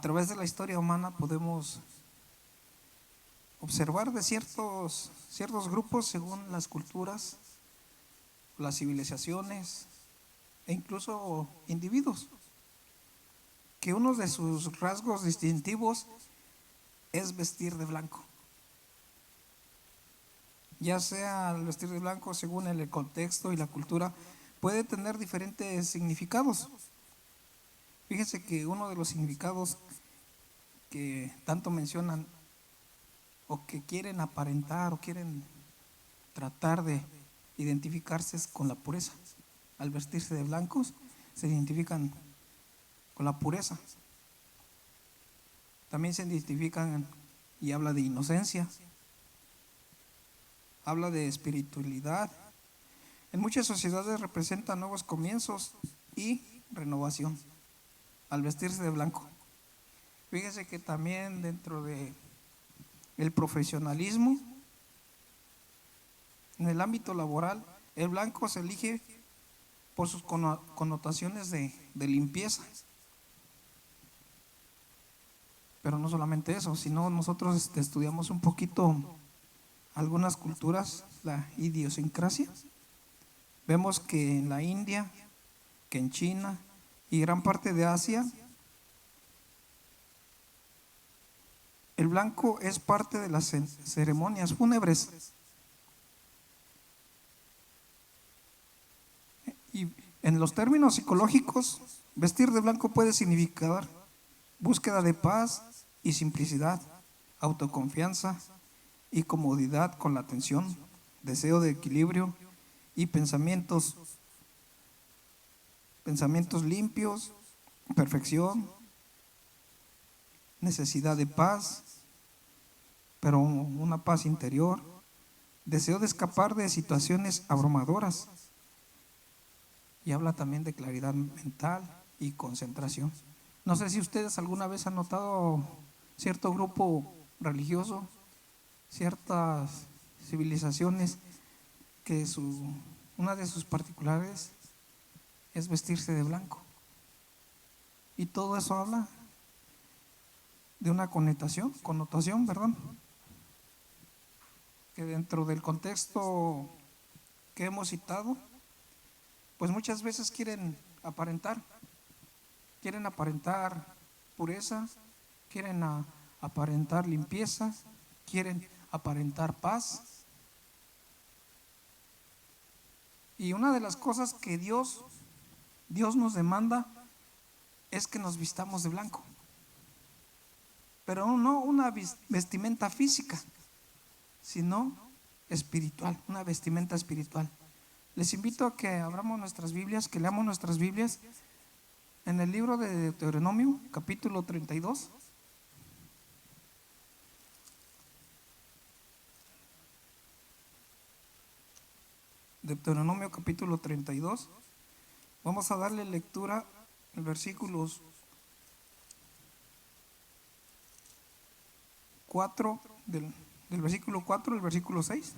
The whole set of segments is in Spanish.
a través de la historia humana podemos observar de ciertos grupos según las culturas, las civilizaciones e incluso individuos, que uno de sus rasgos distintivos es vestir de blanco. Ya sea el vestir de blanco según el contexto y la cultura, puede tener diferentes significados. Fíjense que uno de los significados que tanto mencionan o que quieren aparentar o quieren tratar de identificarse es con la pureza. Al vestirse de blancos se identifican con la pureza. También se identifican y habla de inocencia, habla de espiritualidad. En muchas sociedades representa nuevos comienzos y renovación al vestirse de blanco. Fíjese que también dentro de el profesionalismo, en el ámbito laboral, el blanco se elige por sus connotaciones de limpieza. Pero no solamente eso, sino nosotros estudiamos un poquito algunas culturas, la idiosincrasia. Vemos que en la India, que en China y gran parte de Asia, el blanco es parte de las ceremonias fúnebres. Y en los términos psicológicos, vestir de blanco puede significar búsqueda de paz y simplicidad, autoconfianza y comodidad con la atención, deseo de equilibrio y pensamientos limpios, perfección, necesidad de paz, pero una paz interior, deseo de escapar de situaciones abrumadoras, y habla también de claridad mental y concentración. No sé si ustedes alguna vez han notado cierto grupo religioso, ciertas civilizaciones que una de sus particulares es vestirse de blanco. Y todo eso habla de una connotación, que dentro del contexto que hemos citado, pues muchas veces quieren aparentar pureza, quieren aparentar limpieza, quieren aparentar paz. Y una de las cosas que Dios nos demanda es que nos vistamos de blanco, pero no una vestimenta física, sino espiritual, una vestimenta espiritual. Les invito a que abramos nuestras Biblias, que leamos nuestras Biblias en el libro de Deuteronomio, capítulo 32. Deuteronomio capítulo 32. Vamos a darle lectura en versículos 4 del versículo 4 al versículo 6.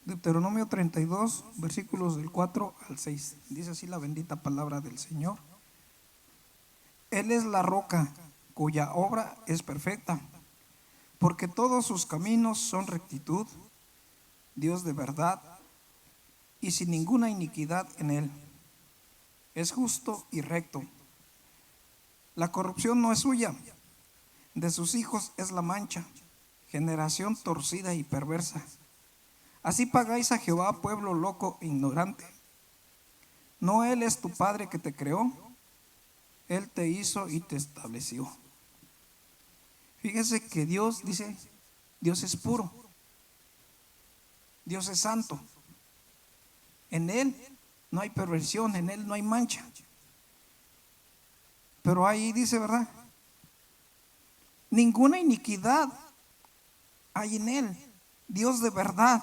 Deuteronomio 32, versículos del 4 al 6. Dice así la bendita palabra del Señor. Él es la roca cuya obra es perfecta, porque todos sus caminos son rectitud, Dios de verdad y sin ninguna iniquidad en él. Es justo y recto. La corrupción no es suya, de sus hijos es la mancha, generación torcida y perversa. Así pagáis a Jehová, pueblo loco e ignorante. ¿No él es tu padre que te creó? Él te hizo y te estableció. Fíjese que Dios dice, Dios es puro, Dios es santo. En él no hay perversión, en él no hay mancha. Pero ahí dice, ¿verdad? Ninguna iniquidad hay en él. Dios de verdad.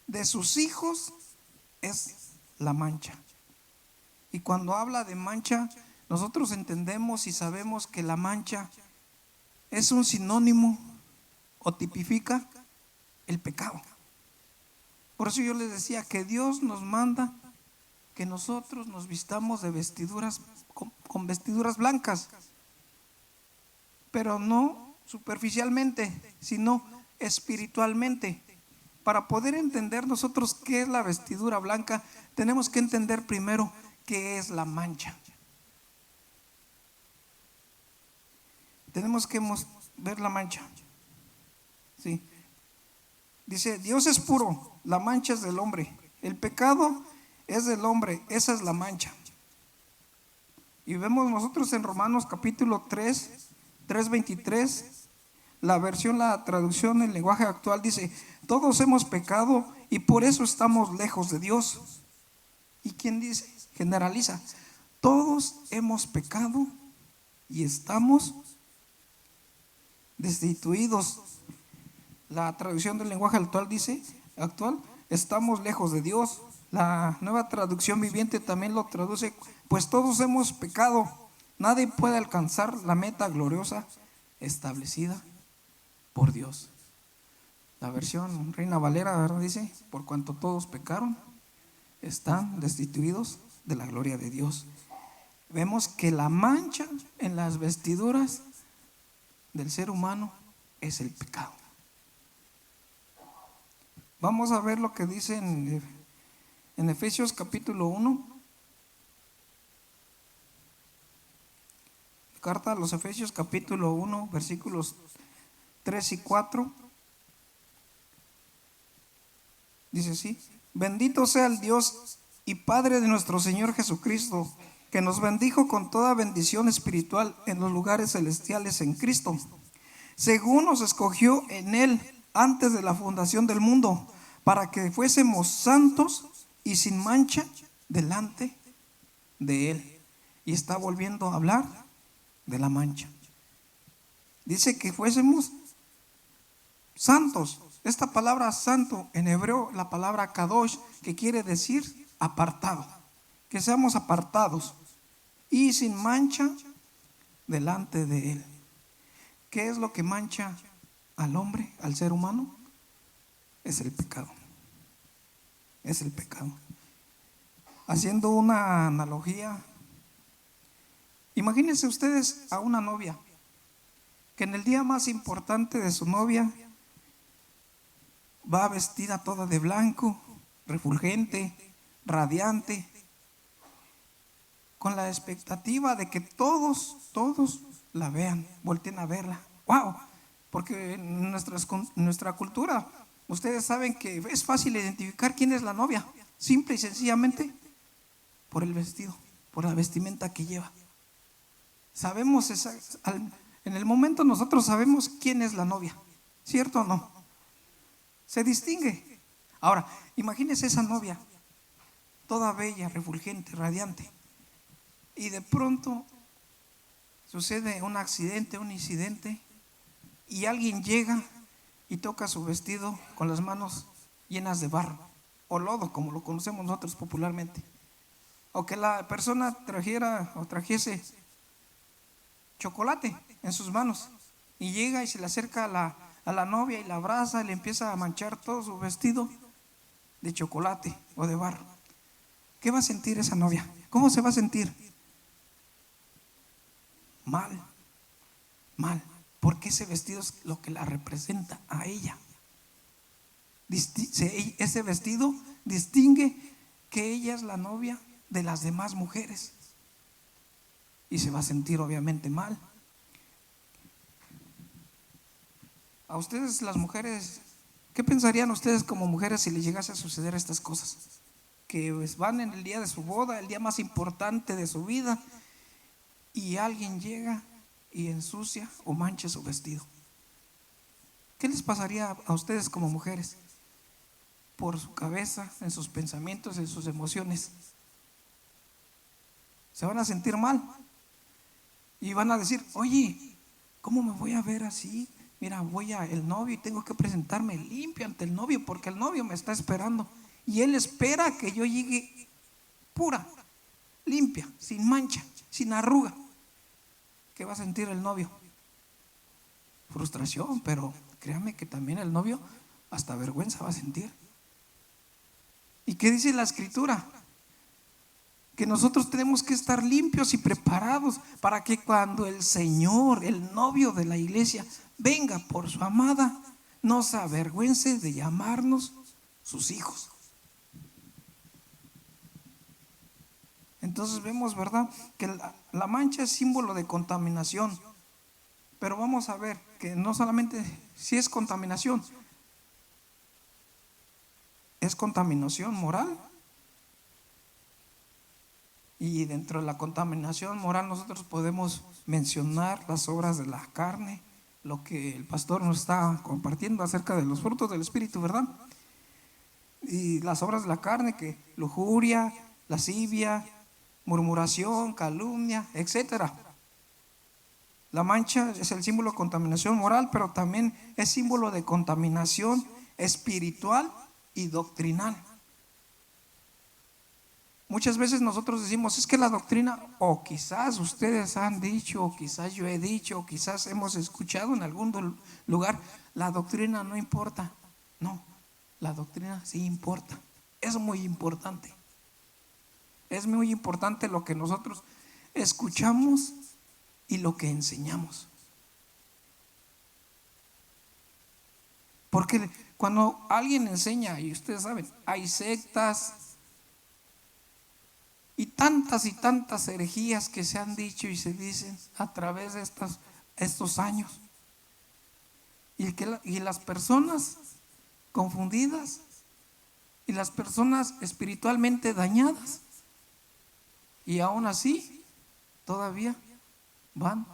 De sus hijos es la mancha. Y cuando habla de mancha, nosotros entendemos y sabemos que la mancha es un sinónimo o tipifica el pecado. Por eso yo les decía que Dios nos manda que nosotros nos vistamos de vestiduras con vestiduras blancas. pero no superficialmente, sino espiritualmente. Para poder entender nosotros qué es la vestidura blanca, tenemos que entender primero qué es la mancha. Tenemos que ver la mancha. Sí. Dice, Dios es puro, la mancha es del hombre. El pecado es del hombre, esa es la mancha. Y vemos nosotros en Romanos capítulo 3:23, la traducción en lenguaje actual dice, todos hemos pecado y por eso estamos lejos de Dios. ¿Y quién dice? Generaliza, todos hemos pecado y estamos destituidos. La traducción del lenguaje actual dice, estamos lejos de Dios. La nueva traducción viviente también lo traduce, pues todos hemos pecado, nadie puede alcanzar la meta gloriosa establecida por Dios. La versión Reina Valera, ¿verdad? Dice, por cuanto todos pecaron, están destituidos de la gloria de Dios. Vemos que la mancha en las vestiduras del ser humano es el pecado. Vamos a ver lo que dice en Efesios capítulo 1. Carta a los Efesios capítulo 1, versículos 3 y 4. Dice así: bendito sea el Dios y Padre de nuestro Señor Jesucristo, que nos bendijo con toda bendición espiritual en los lugares celestiales en Cristo, según nos escogió en Él antes de la fundación del mundo, para que fuésemos santos y sin mancha delante de Él. Y está volviendo a hablar de la mancha. Dice que fuésemos santos. Esta palabra santo en hebreo, la palabra kadosh, que quiere decir apartado, que seamos apartados y sin mancha delante de Él. ¿Qué es lo que mancha al hombre, al ser humano? Es el pecado. Es el pecado. Haciendo una analogía, imagínense ustedes a una novia que en el día más importante de su novia va vestida toda de blanco, refulgente, radiante, con la expectativa de que todos la vean, volteen a verla. ¡Wow! Porque en nuestra cultura, ustedes saben que es fácil identificar quién es la novia, simple y sencillamente por el vestido, por la vestimenta que lleva. Sabemos, en el momento nosotros sabemos quién es la novia, ¿cierto o no? Se distingue. Ahora, imagínese esa novia, toda bella, refulgente, radiante, y de pronto sucede un accidente, un incidente, y alguien llega y toca su vestido con las manos llenas de barro o lodo, como lo conocemos nosotros popularmente. O que la persona trajese chocolate en sus manos y llega y se le acerca a la novia y la abraza y le empieza a manchar todo su vestido de chocolate o de barro. ¿Qué va a sentir esa novia? ¿Cómo se va a sentir? Mal, porque ese vestido es lo que la representa a ella. Ese vestido distingue que ella es la novia de las demás mujeres y se va a sentir obviamente mal. A ustedes, las mujeres, ¿qué pensarían ustedes como mujeres si les llegase a suceder estas cosas? Que pues van en el día de su boda, el día más importante de su vida, y alguien llega y ensucia o mancha su vestido. ¿Qué les pasaría a ustedes como mujeres? Por su cabeza, en sus pensamientos, en sus emociones. Se van a sentir mal y van a decir: oye, ¿cómo me voy a ver así? Mira, voy a el novio y tengo que presentarme limpio ante el novio porque el novio me está esperando y él espera que yo llegue pura, limpia, sin mancha, sin arruga. ¿Qué va a sentir el novio? Frustración, pero créame que también el novio hasta vergüenza va a sentir. ¿Y qué dice la Escritura? que nosotros tenemos que estar limpios y preparados para que cuando el Señor, el novio de la iglesia, venga por su amada, no se avergüence de llamarnos sus hijos. Entonces vemos, ¿verdad?, que la mancha es símbolo de contaminación. Pero vamos a ver que no solamente si es contaminación moral. Y dentro de la contaminación moral nosotros podemos mencionar las obras de la carne, lo que el pastor nos está compartiendo acerca de los frutos del Espíritu, ¿verdad? Y las obras de la carne, que lujuria, lascivia, murmuración, calumnia, etcétera. La mancha es el símbolo de contaminación moral, pero también es símbolo de contaminación espiritual y doctrinal. Muchas veces nosotros decimos, es que la doctrina, o quizás ustedes han dicho, o quizás yo he dicho, o quizás hemos escuchado en algún lugar, la doctrina no importa. No, la doctrina sí importa. Es muy importante. Es muy importante lo que nosotros escuchamos y lo que enseñamos. Porque cuando alguien enseña, y ustedes saben, hay sectas y tantas herejías que se han dicho y se dicen a través de estos años. Y las personas confundidas y las personas espiritualmente dañadas, y aún así todavía van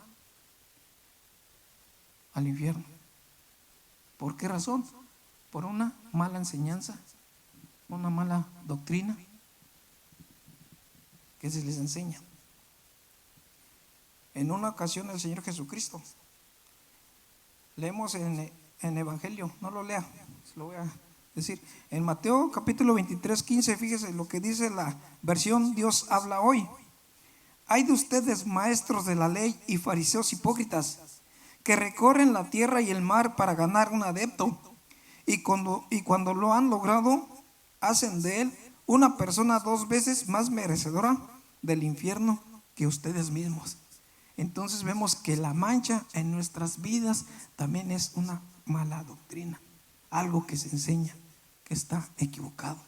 al infierno. ¿Por qué razón? Por una mala enseñanza, una mala doctrina que se les enseña. En una ocasión el Señor Jesucristo, leemos en Evangelio, no lo lea, se lo voy a decir, en Mateo capítulo 23, 15, fíjese lo que dice la versión Dios habla hoy. Hay de ustedes, maestros de la ley y fariseos hipócritas, que recorren la tierra y el mar para ganar un adepto, y cuando lo han logrado, hacen de él una persona 2 veces más merecedora del infierno que ustedes mismos. Entonces vemos que la mancha en nuestras vidas también es una mala doctrina, algo que se enseña que está equivocado,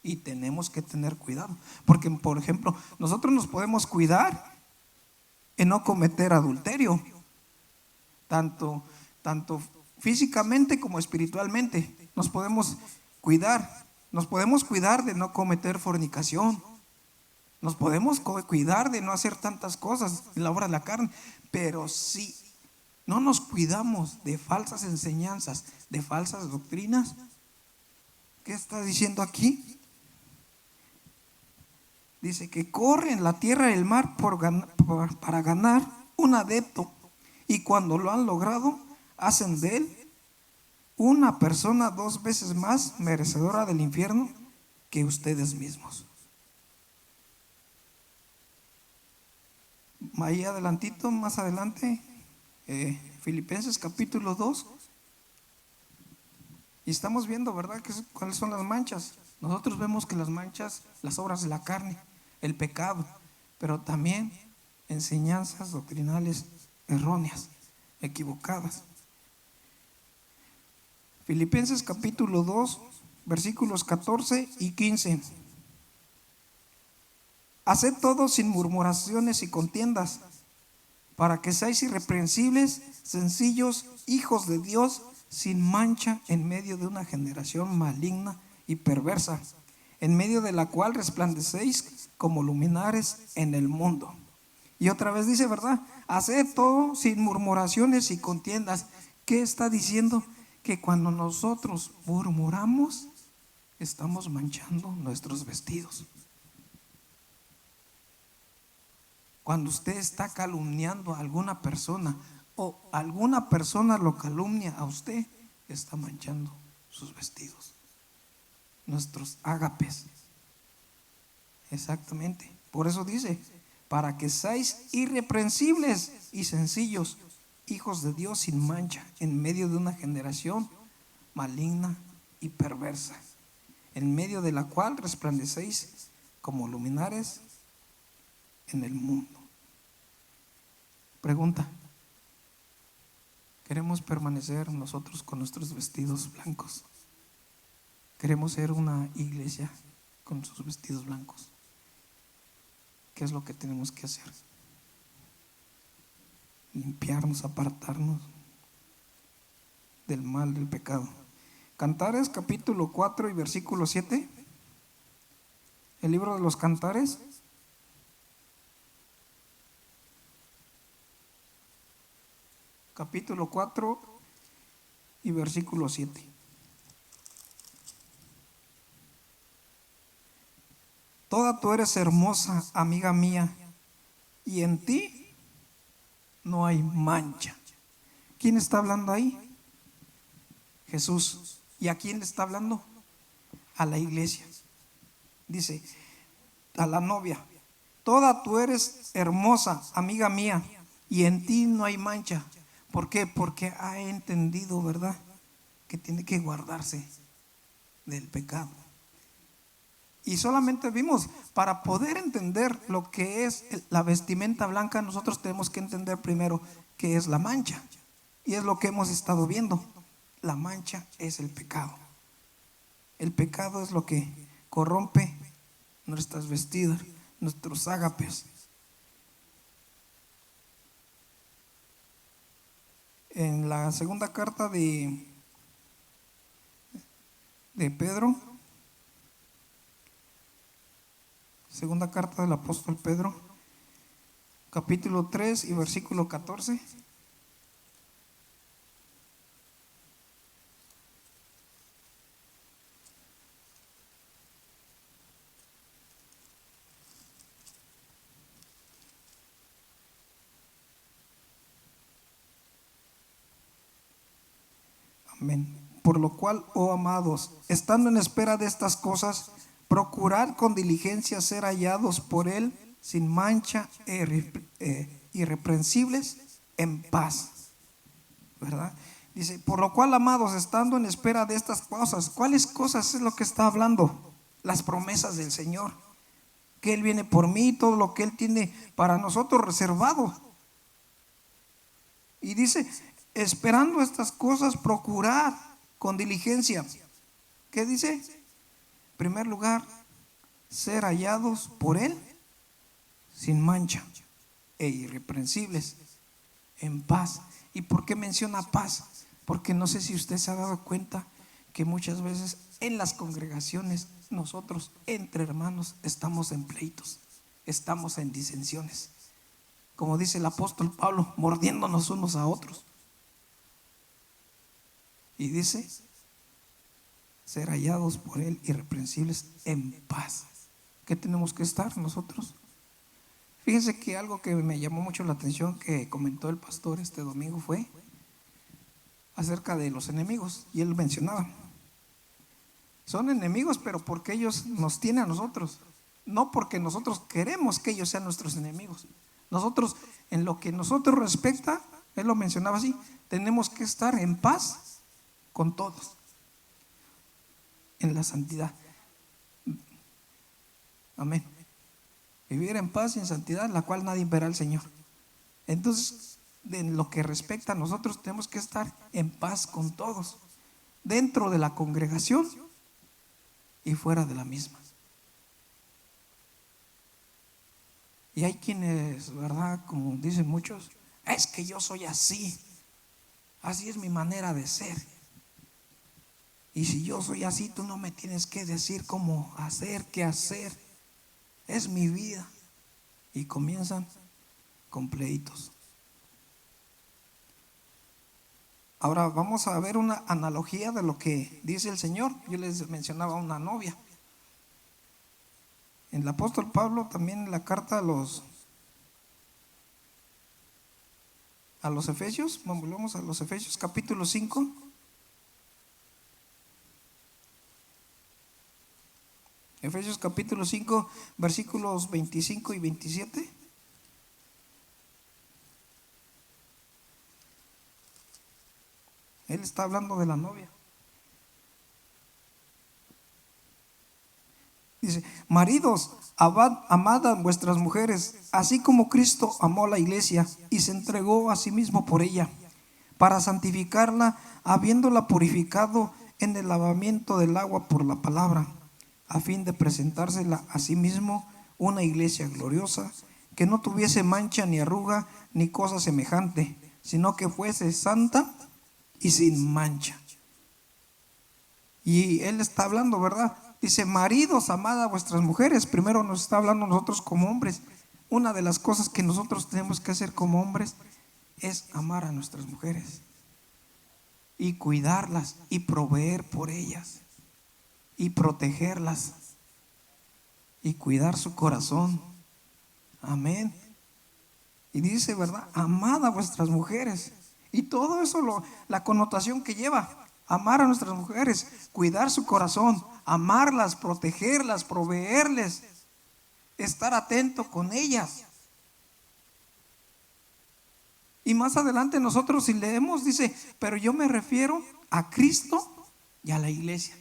y tenemos que tener cuidado, porque por ejemplo nosotros nos podemos cuidar en no cometer adulterio, tanto físicamente como espiritualmente. Nos podemos cuidar de no cometer fornicación, nos podemos cuidar de no hacer tantas cosas en la obra de la carne, pero si no nos cuidamos de falsas enseñanzas, de falsas doctrinas, ¿qué está diciendo aquí? Dice que corren la tierra y el mar para ganar un adepto, y cuando lo han logrado, hacen de él una persona 2 veces más merecedora del infierno que ustedes mismos. Ahí adelantito, más adelante, Filipenses capítulo 2, y estamos viendo, ¿verdad?, cuáles son las manchas. Nosotros vemos que las manchas, las obras de la carne, el pecado, pero también enseñanzas doctrinales erróneas, equivocadas. Filipenses capítulo 2, versículos 14 y 15. Haced todo sin murmuraciones y contiendas, para que seáis irreprensibles, sencillos, hijos de Dios, sin mancha, en medio de una generación maligna y perversa, en medio de la cual resplandecéis como luminares en el mundo. Y otra vez dice, ¿verdad?, haced todo sin murmuraciones y contiendas. ¿Qué está diciendo? Que cuando nosotros murmuramos, estamos manchando nuestros vestidos. Cuando usted está calumniando a alguna persona, o alguna persona lo calumnia a usted, está manchando sus vestidos, nuestros ágapes. Exactamente. Por eso dice, para que seáis irreprensibles y sencillos, hijos de Dios sin mancha, en medio de una generación maligna y perversa, en medio de la cual resplandecéis como luminares en el mundo. Pregunta: ¿queremos permanecer nosotros con nuestros vestidos blancos? ¿Queremos ser una iglesia con sus vestidos blancos? ¿Qué es lo que tenemos que hacer? Limpiarnos, apartarnos del mal, del pecado. Cantares capítulo 4 y versículo 7. El libro de los Cantares. Capítulo 4 y versículo 7. Toda tú eres hermosa, amiga mía, y en ti no hay mancha. ¿Quién está hablando ahí? Jesús. ¿Y a quién le está hablando? A la iglesia. Dice, a la novia: toda tú eres hermosa, amiga mía, y en ti no hay mancha. ¿Por qué? Porque ha entendido, ¿verdad?, que tiene que guardarse del pecado. Y solamente vimos, para poder entender lo que es la vestimenta blanca, nosotros tenemos que entender primero qué es la mancha. Y es lo que hemos estado viendo. La mancha es el pecado. El pecado es lo que corrompe nuestras vestidas, nuestros ágapes. En la segunda carta de Pedro, segunda carta del apóstol Pedro, capítulo 3 y versículo 14. Amén. Por lo cual, oh amados, estando en espera de estas cosas, procurad con diligencia ser hallados por Él sin mancha irreprensibles, en paz. ¿Verdad? Dice, por lo cual, amados, estando en espera de estas cosas. ¿Cuáles cosas es lo que está hablando? Las promesas del Señor, que Él viene por mí, todo lo que Él tiene para nosotros reservado. Y dice, esperando estas cosas, procurar con diligencia. ¿Qué dice? En primer lugar, ser hallados por Él sin mancha e irreprensibles, en paz. ¿Y por qué menciona paz? Porque no sé si usted se ha dado cuenta que muchas veces en las congregaciones nosotros entre hermanos estamos en pleitos, estamos en disensiones, como dice el apóstol Pablo, mordiéndonos unos a otros. Y dice, ser hallados por Él irreprensibles, en paz. ¿Qué tenemos que estar nosotros? Fíjense que algo que me llamó mucho la atención que comentó el pastor este domingo fue acerca de los enemigos. Y él mencionaba, son enemigos, pero porque ellos nos tienen a nosotros, no porque nosotros queremos que ellos sean nuestros enemigos. Nosotros, en lo que nosotros respecta, él lo mencionaba así, tenemos que estar en paz con todos, en la santidad. Amén. Vivir en paz y en santidad, la cual nadie verá al Señor. Entonces, en lo que respecta a nosotros, tenemos que estar en paz con todos, dentro de la congregación y fuera de la misma. Y hay quienes, ¿verdad?, como dicen muchos, es que yo soy así, así es mi manera de ser. Y si yo soy así, tú no me tienes que decir cómo hacer, qué hacer. Es mi vida. Y comienzan con pleitos. Ahora vamos a ver una analogía de lo que dice el Señor. Yo les mencionaba una novia. El apóstol Pablo también en la carta a los Efesios, volvemos a los Efesios capítulo 5. Efesios capítulo 5, versículos 25 y 27. Él está hablando de la novia. Dice, maridos, amad a vuestras mujeres, así como Cristo amó a la iglesia y se entregó a sí mismo por ella, para santificarla, habiéndola purificado en el lavamiento del agua por la palabra, a fin de presentársela a sí mismo una iglesia gloriosa, que no tuviese mancha ni arruga ni cosa semejante, sino que fuese santa y sin mancha. Y él está hablando, ¿verdad? Dice, maridos, amad a vuestras mujeres. Primero nos está hablando nosotros como hombres. Una de las cosas que nosotros tenemos que hacer como hombres es amar a nuestras mujeres y cuidarlas y proveer por ellas y protegerlas y cuidar su corazón. Amén. Y dice, ¿verdad? Amad a vuestras mujeres. Y todo eso, la connotación que lleva. Amar a nuestras mujeres, cuidar su corazón, amarlas, protegerlas, proveerles, estar atento con ellas. Y más adelante nosotros si leemos, dice, pero yo me refiero a Cristo y a la iglesia.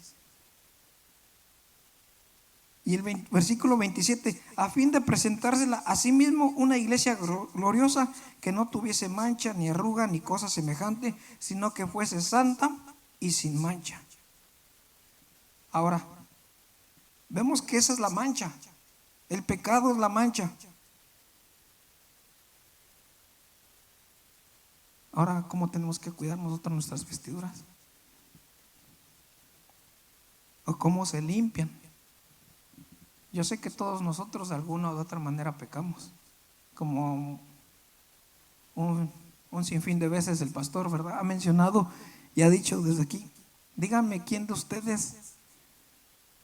Y el versículo 27, a fin de presentársela a sí mismo una iglesia gloriosa, que no tuviese mancha, ni arruga, ni cosa semejante, sino que fuese santa y sin mancha. Ahora, vemos que esa es la mancha. El pecado es la mancha. Ahora, ¿cómo tenemos que cuidar nosotros nuestras vestiduras? ¿O cómo se limpian? Yo sé que todos nosotros de alguna u otra manera pecamos, como un sinfín de veces el pastor, ¿verdad? Ha mencionado y ha dicho desde aquí, díganme quién de ustedes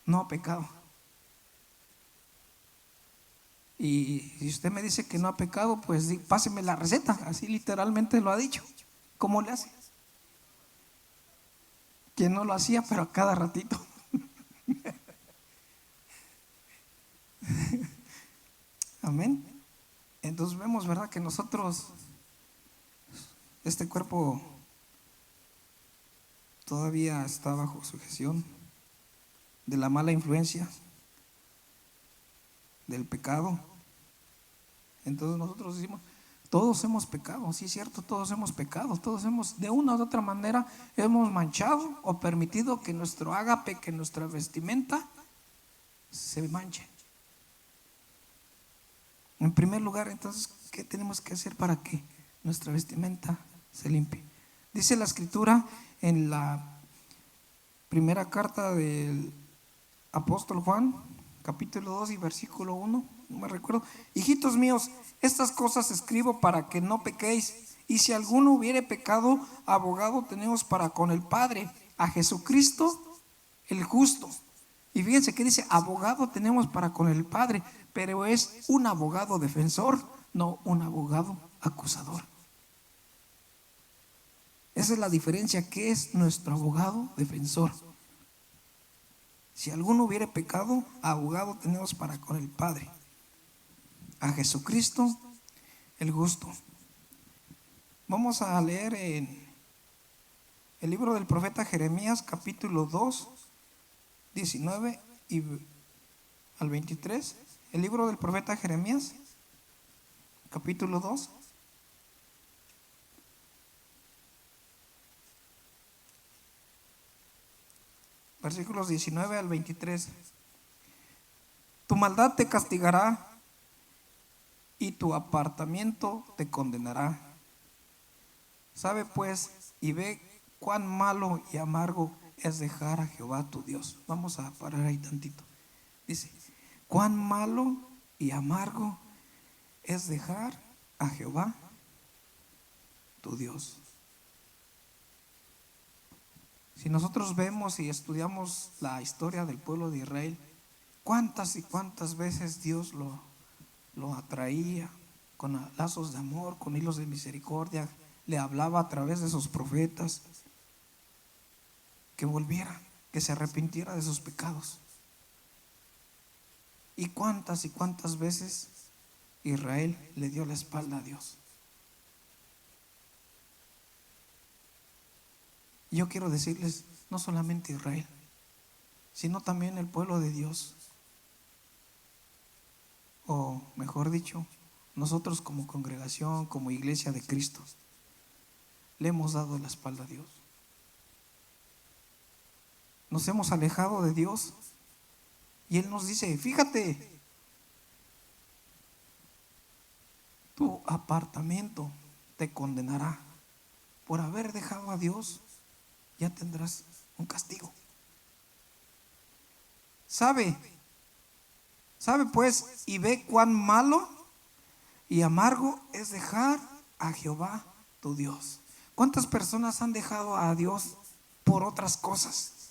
no ha pecado. Y si usted me dice que no ha pecado, pues páseme la receta, así literalmente lo ha dicho. ¿Cómo le hace? Que no lo hacía, pero a cada ratito. Amén. Entonces vemos, ¿verdad? Que nosotros, este cuerpo todavía está bajo sujeción de la mala influencia, del pecado. Entonces nosotros decimos, todos hemos pecado, sí es cierto, todos hemos pecado, todos hemos, de una u otra manera, hemos manchado o permitido que nuestro ágape, que nuestra vestimenta se manche. En primer lugar, entonces, ¿qué tenemos que hacer para que nuestra vestimenta se limpie? Dice la escritura en la primera carta del apóstol Juan, capítulo 2 y versículo 1, no me recuerdo. Hijitos míos, estas cosas escribo para que no pequéis. Y si alguno hubiere pecado, abogado tenemos para con el Padre, a Jesucristo el justo. Y fíjense que dice, abogado tenemos para con el Padre, pero es un abogado defensor, no un abogado acusador. Esa es la diferencia, que es nuestro abogado defensor. Si alguno hubiere pecado, abogado tenemos para con el Padre, a Jesucristo el justo. Vamos a leer en el libro del profeta Jeremías, capítulo 2, 19 y al 23. El libro del profeta Jeremías, capítulo 2. Versículos 19 al 23. Tu maldad te castigará y tu apartamiento te condenará. Sabe pues y ve cuán malo y amargo es dejar a Jehová tu Dios. Vamos a parar ahí tantito. Dice, cuán malo y amargo es dejar a Jehová tu Dios. Si nosotros vemos y estudiamos la historia del pueblo de Israel, cuántas y cuántas veces Dios lo atraía con lazos de amor, con hilos de misericordia, le hablaba a través de sus profetas, que volviera, que se arrepintiera de sus pecados. Y cuántas veces Israel le dio la espalda a Dios. Yo quiero decirles, no solamente Israel, sino también el pueblo de Dios. o mejor dicho, nosotros como congregación, como iglesia de Cristo, le hemos dado la espalda a Dios. Nos hemos alejado de Dios y Él nos dice, fíjate, tu apartamento te condenará por haber dejado a Dios, ya tendrás un castigo. Sabe pues y ve cuán malo y amargo es dejar a Jehová tu Dios. ¿Cuántas personas han dejado a Dios por otras cosas?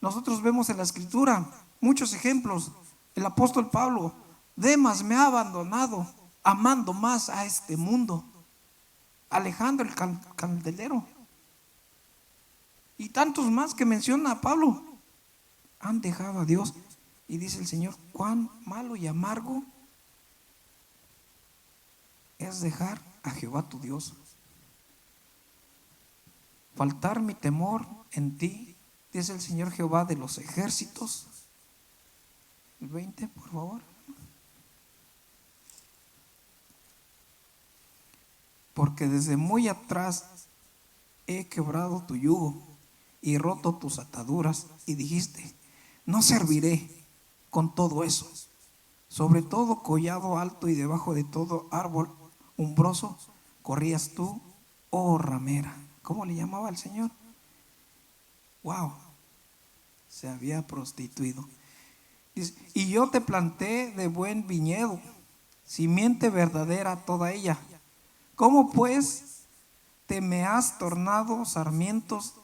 Nosotros vemos en la Escritura muchos ejemplos. El apóstol Pablo, Demas me ha abandonado, amando más a este mundo. Alejandro el candelero y tantos más que menciona Pablo han dejado a Dios. Y dice el Señor, cuán malo y amargo es dejar a Jehová tu Dios. Faltar mi temor en ti, dice el Señor Jehová de los ejércitos. El 20, por favor. Porque desde muy atrás he quebrado tu yugo y roto tus ataduras, y dijiste, no serviré con todo eso. Sobre todo collado alto y debajo de todo árbol umbroso corrías tú, oh ramera. ¿Cómo le llamaba al Señor? Wow, se había prostituido. Dice, y yo te planté de buen viñedo, simiente verdadera toda ella. ¿Cómo pues te me has tornado sarmientos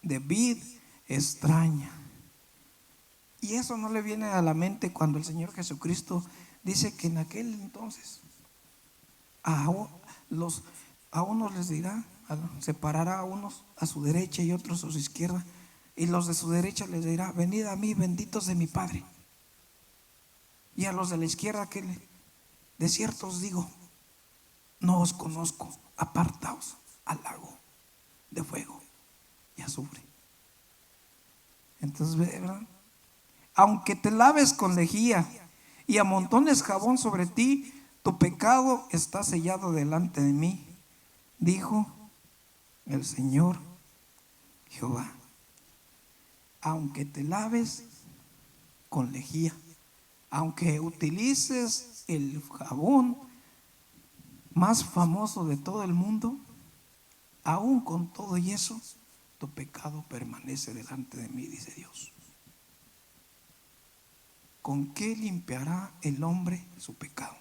de vid extraña? Y eso no le viene a la mente cuando el Señor Jesucristo dice que en aquel entonces a unos les dirá, separará a unos a su derecha y otros a su izquierda, y los de su derecha les dirá, venid a mí, benditos de mi Padre. Y a los de la izquierda, de cierto os digo, no os conozco, apartaos al lago de fuego y azufre. Entonces, ¿verdad? Aunque te laves con lejía y amontones jabón sobre ti, tu pecado está sellado delante de mí, dijo el Señor Jehová. Aunque te laves con lejía, aunque utilices el jabón más famoso de todo el mundo, aún con todo y eso, tu pecado permanece delante de mí, dice Dios. ¿Con qué limpiará el hombre su pecado?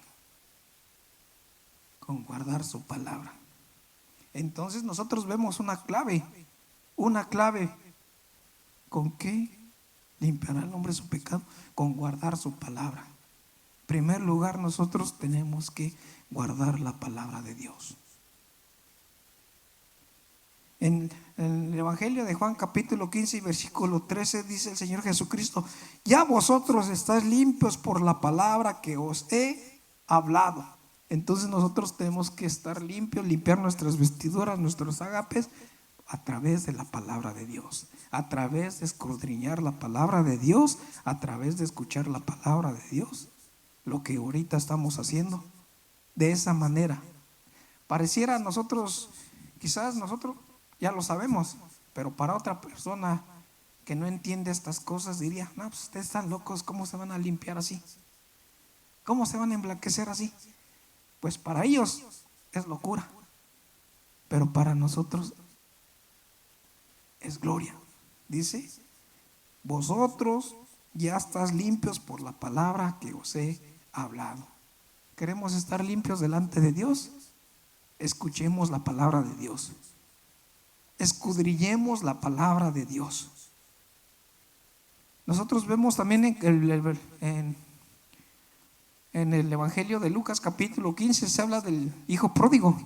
Con guardar su palabra. Entonces nosotros vemos una clave. ¿Con qué limpiará el hombre su pecado? Con guardar su palabra. En primer lugar, nosotros tenemos que guardar la palabra de Dios. En el Evangelio de Juan capítulo 15 y versículo 13 dice el Señor Jesucristo, ya vosotros estáis limpios por la palabra que os he hablado. Entonces nosotros tenemos que estar limpios, limpiar nuestras vestiduras, nuestros ágapes a través de la palabra de Dios, a través de escudriñar la palabra de Dios, a través de escuchar la palabra de Dios. Lo que ahorita estamos haciendo de esa manera. Pareciera nosotros, quizás nosotros ya lo sabemos, pero para otra persona que no entiende estas cosas diría, no, pues ustedes están locos, ¿cómo se van a limpiar así? ¿Cómo se van a emblanquecer así? Pues para ellos es locura, pero para nosotros es gloria. Dice, vosotros ya estáis limpios por la palabra que os he hablado. ¿Queremos estar limpios delante de Dios? Escuchemos la palabra de Dios. Escudriñemos la palabra de Dios. Nosotros vemos también en el Evangelio de Lucas capítulo 15 se habla del hijo pródigo.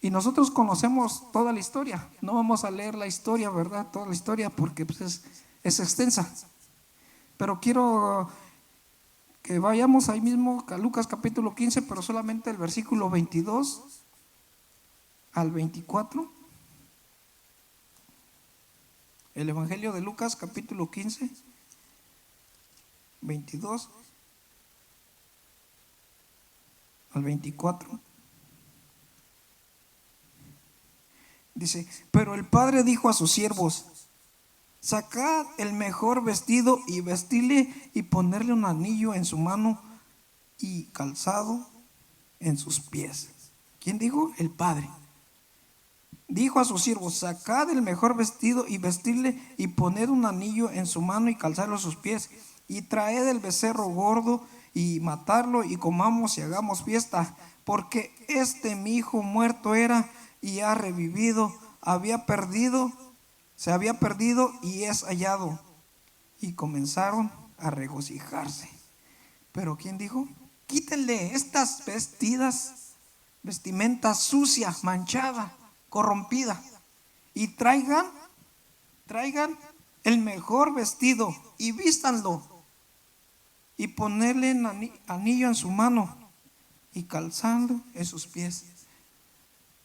Y nosotros conocemos toda la historia. No vamos a leer la historia, ¿verdad? Toda la historia porque pues, es extensa. Pero quiero que vayamos ahí mismo a Lucas capítulo 15, pero solamente el versículo 22 al 24. El Evangelio de Lucas capítulo 15, 22 al 24. Dice: pero el padre dijo a sus siervos: sacad el mejor vestido y vestirle, y ponerle un anillo en su mano y calzado en sus pies. ¿Quién dijo? El padre. Dijo a sus siervos: sacad el mejor vestido y vestirle, y poned un anillo en su mano y calzarlo a sus pies, y traed el becerro gordo y matarlo, y comamos y hagamos fiesta, porque mi hijo muerto era y ha revivido, se había perdido y es hallado. Y comenzaron a regocijarse. Pero ¿quién dijo? Quítenle estas vestimentas sucias, manchada, corrompida, y traigan el mejor vestido y vístanlo, y ponerle anillo en su mano y calzando en sus pies.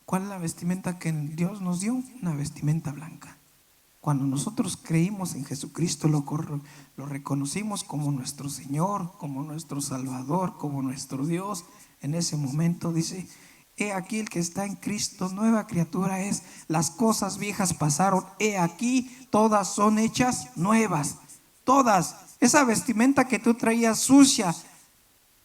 ¿Cuál es la vestimenta que Dios nos dio? Una vestimenta blanca. Cuando nosotros creímos en Jesucristo, lo reconocimos como nuestro Señor, como nuestro Salvador, como nuestro Dios. En ese momento dice: he aquí el que está en Cristo, nueva criatura es, las cosas viejas pasaron, he aquí todas son hechas nuevas. Todas. Esa vestimenta que tú traías sucia,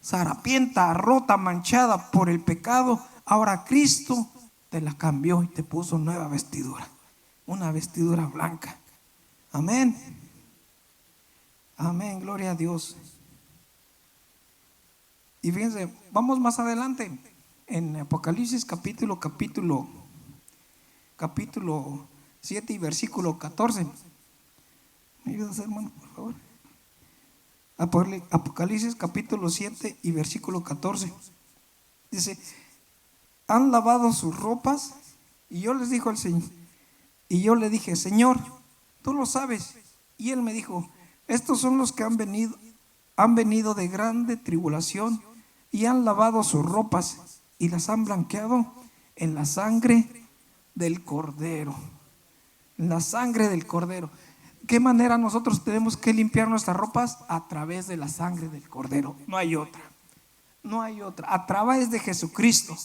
zarapienta, rota, manchada por el pecado, ahora Cristo te la cambió y te puso nueva vestidura, una vestidura blanca. Amén. Amén, gloria a Dios. Y fíjense, vamos más adelante en Apocalipsis capítulo 7 y versículo 14. ¿Me ayudas, hermano, por favor? Apocalipsis capítulo 7 y versículo 14. Dice: han lavado sus ropas. Y yo les dijo al Señor, y yo le dije: Señor, tú lo sabes. Y él me dijo: estos son los que han venido de grande tribulación, y han lavado sus ropas y las han blanqueado en la sangre del Cordero. En la sangre del Cordero. ¿Qué manera nosotros tenemos que limpiar nuestras ropas? A través de la sangre del Cordero. No hay otra. No hay otra. A través de Jesucristo.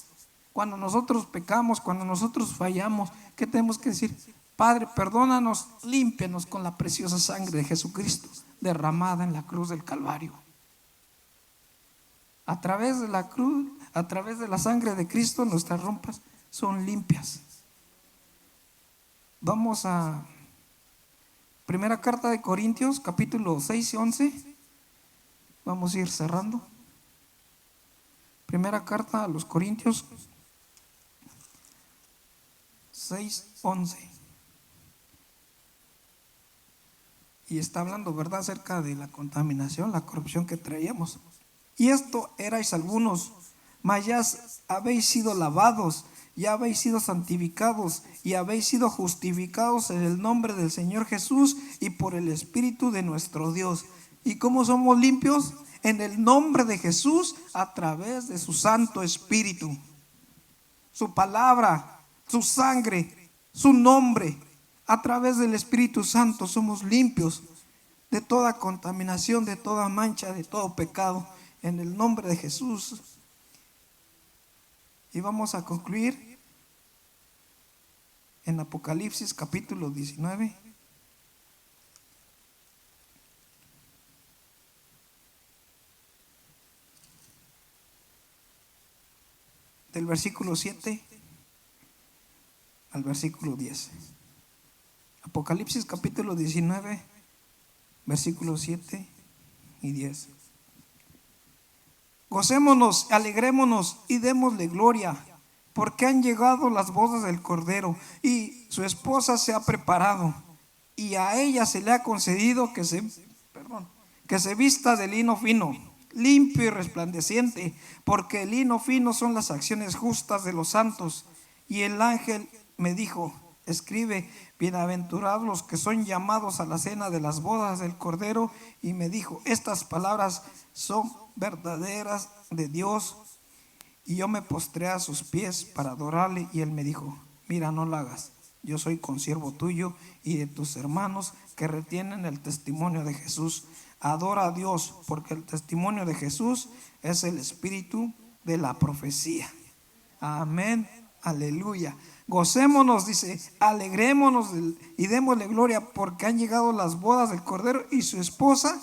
Cuando nosotros pecamos, cuando nosotros fallamos, ¿qué tenemos que decir? Padre, perdónanos, límpianos con la preciosa sangre de Jesucristo derramada en la cruz del Calvario. A través de la cruz, a través de la sangre de Cristo, nuestras ropas son limpias. Vamos a primera carta de Corintios, capítulo 6 y 11. Vamos a ir cerrando. Primera carta a los Corintios 6:11. Y está hablando, ¿verdad?, acerca de la contaminación, la corrupción que traíamos. Y esto erais algunos, mas ya habéis sido lavados, ya habéis sido santificados, y habéis sido justificados en el nombre del Señor Jesús y por el Espíritu de nuestro Dios. ¿Y cómo somos limpios? En el nombre de Jesús, a través de su Santo Espíritu, su palabra, su sangre, su nombre. A través del Espíritu Santo somos limpios de toda contaminación, de toda mancha, de todo pecado, en el nombre de Jesús. Y vamos a concluir en Apocalipsis capítulo 19. Del versículo 7 al versículo 10. Apocalipsis capítulo 19, versículos 7 y 10. Gocémonos, alegrémonos y démosle gloria, porque han llegado las bodas del Cordero, y su esposa se ha preparado, y a ella se le ha concedido que se vista de lino fino, limpio y resplandeciente, porque el lino fino son las acciones justas de los santos. Y el ángel me dijo: escribe, bienaventurados los que son llamados a la cena de las bodas del Cordero. Y me dijo: estas palabras son verdaderas de Dios. Y yo me postré a sus pies para adorarle. Y él me dijo: mira, no lo hagas. Yo soy consiervo tuyo y de tus hermanos que retienen el testimonio de Jesús. Adora a Dios, porque el testimonio de Jesús es el Espíritu de la profecía. Amén, aleluya. Gocémonos, dice, alegrémonos y démosle gloria, porque han llegado las bodas del Cordero y su esposa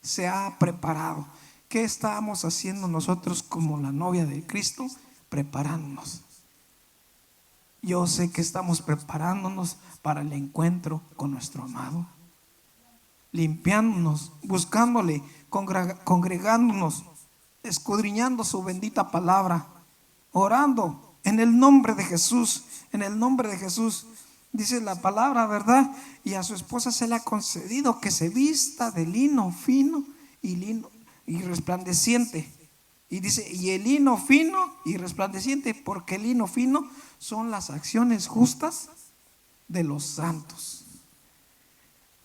se ha preparado. ¿Qué estamos haciendo nosotros como la novia de Cristo? Preparándonos. Yo sé que estamos preparándonos para el encuentro con nuestro amado, limpiándonos, buscándole, congregándonos, escudriñando su bendita palabra, orando en el nombre de Jesús, en el nombre de Jesús. Dice la palabra, ¿verdad? Y a su esposa se le ha concedido que se vista de lino fino y resplandeciente. Y dice, y el lino fino y resplandeciente, porque el lino fino son las acciones justas de los santos.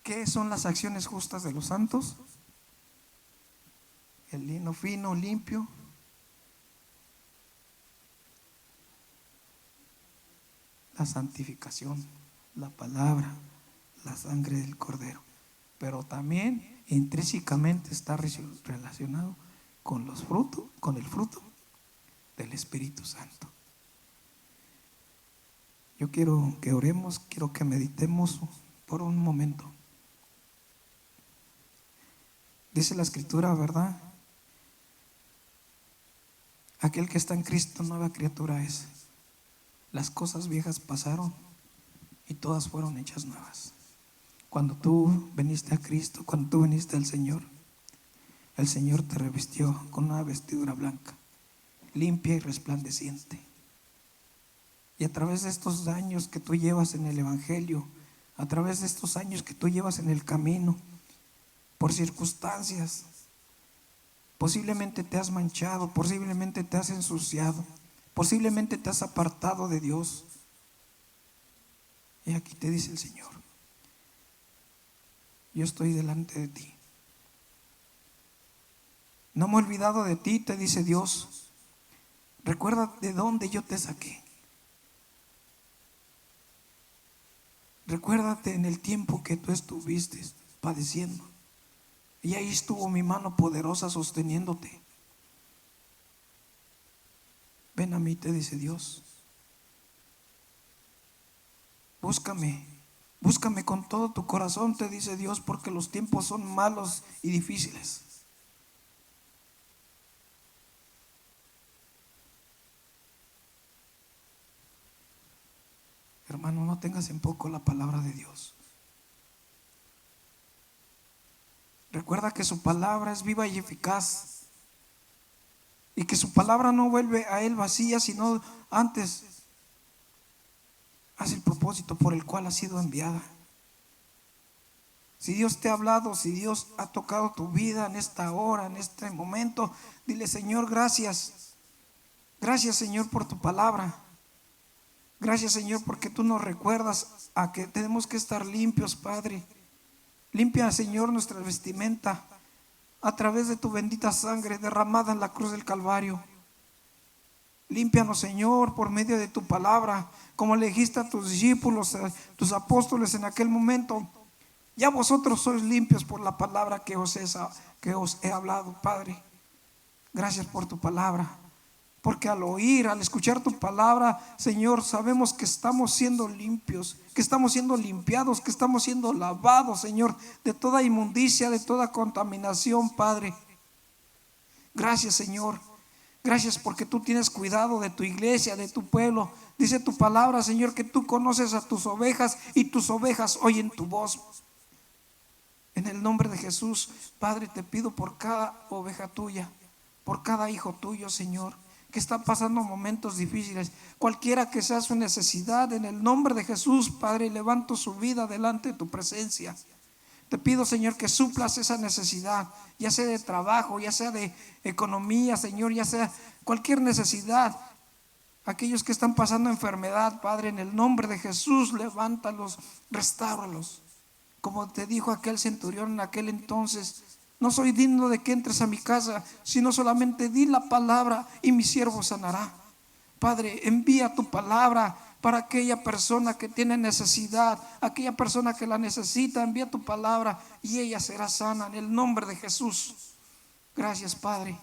¿Qué son las acciones justas de los santos? El lino fino, limpio. La santificación, la palabra, la sangre del Cordero. Pero también intrínsecamente está relacionado con los frutos, con el fruto del Espíritu Santo. Yo quiero que oremos, quiero que meditemos por un momento. Dice la Escritura, ¿verdad? Aquel que está en Cristo, nueva criatura es. Las cosas viejas pasaron y todas fueron hechas nuevas. Cuando tú viniste a Cristo, cuando tú viniste al Señor, el Señor te revistió con una vestidura blanca, limpia y resplandeciente. Y a través de estos años que tú llevas en el Evangelio, a través de estos años que tú llevas en el camino, por circunstancias, posiblemente te has manchado, posiblemente te has ensuciado, posiblemente te has apartado de Dios. Y aquí te dice el Señor: yo estoy delante de ti. No me he olvidado de ti, te dice Dios. Recuerda de dónde yo te saqué. Recuérdate en el tiempo que tú estuviste padeciendo. Y ahí estuvo mi mano poderosa sosteniéndote. Ven a mí, te dice Dios. Búscame, búscame con todo tu corazón, te dice Dios, porque los tiempos son malos y difíciles. Hermano, no tengas en poco la palabra de Dios. Recuerda que su palabra es viva y eficaz, y que su palabra no vuelve a él vacía, sino antes hace el propósito por el cual ha sido enviada. Si Dios te ha hablado, si Dios ha tocado tu vida en esta hora, en este momento, dile: Señor, gracias. Gracias, Señor, por tu palabra. Gracias, Señor, porque tú nos recuerdas a que tenemos que estar limpios, Padre. Limpia, Señor, nuestra vestimenta a través de tu bendita sangre derramada en la cruz del Calvario. Límpianos, Señor, por medio de tu palabra, como le dijiste a tus discípulos, a tus apóstoles en aquel momento. Ya vosotros sois limpios por la palabra que os he hablado, Padre. Gracias por tu palabra, porque al oír, al escuchar tu palabra, Señor, sabemos que estamos siendo limpios, que estamos siendo limpiados, que estamos siendo lavados, Señor, de toda inmundicia, de toda contaminación, Padre. Gracias, Señor. Gracias porque tú tienes cuidado de tu iglesia, de tu pueblo. Dice tu palabra, Señor, que tú conoces a tus ovejas y tus ovejas oyen tu voz. En el nombre de Jesús, Padre, te pido por cada oveja tuya, por cada hijo tuyo, Señor, que está pasando momentos difíciles, cualquiera que sea su necesidad. En el nombre de Jesús, Padre, levanto su vida delante de tu presencia. Te pido, Señor, que suplas esa necesidad, ya sea de trabajo, ya sea de economía, Señor, ya sea cualquier necesidad. Aquellos que están pasando enfermedad, Padre, en el nombre de Jesús, levántalos, restáuralos. Como te dijo aquel centurión en aquel entonces: no soy digno de que entres a mi casa, sino solamente di la palabra y mi siervo sanará. Padre, envía tu palabra para aquella persona que tiene necesidad, aquella persona que la necesita. Envía tu palabra y ella será sana en el nombre de Jesús. Gracias, Padre.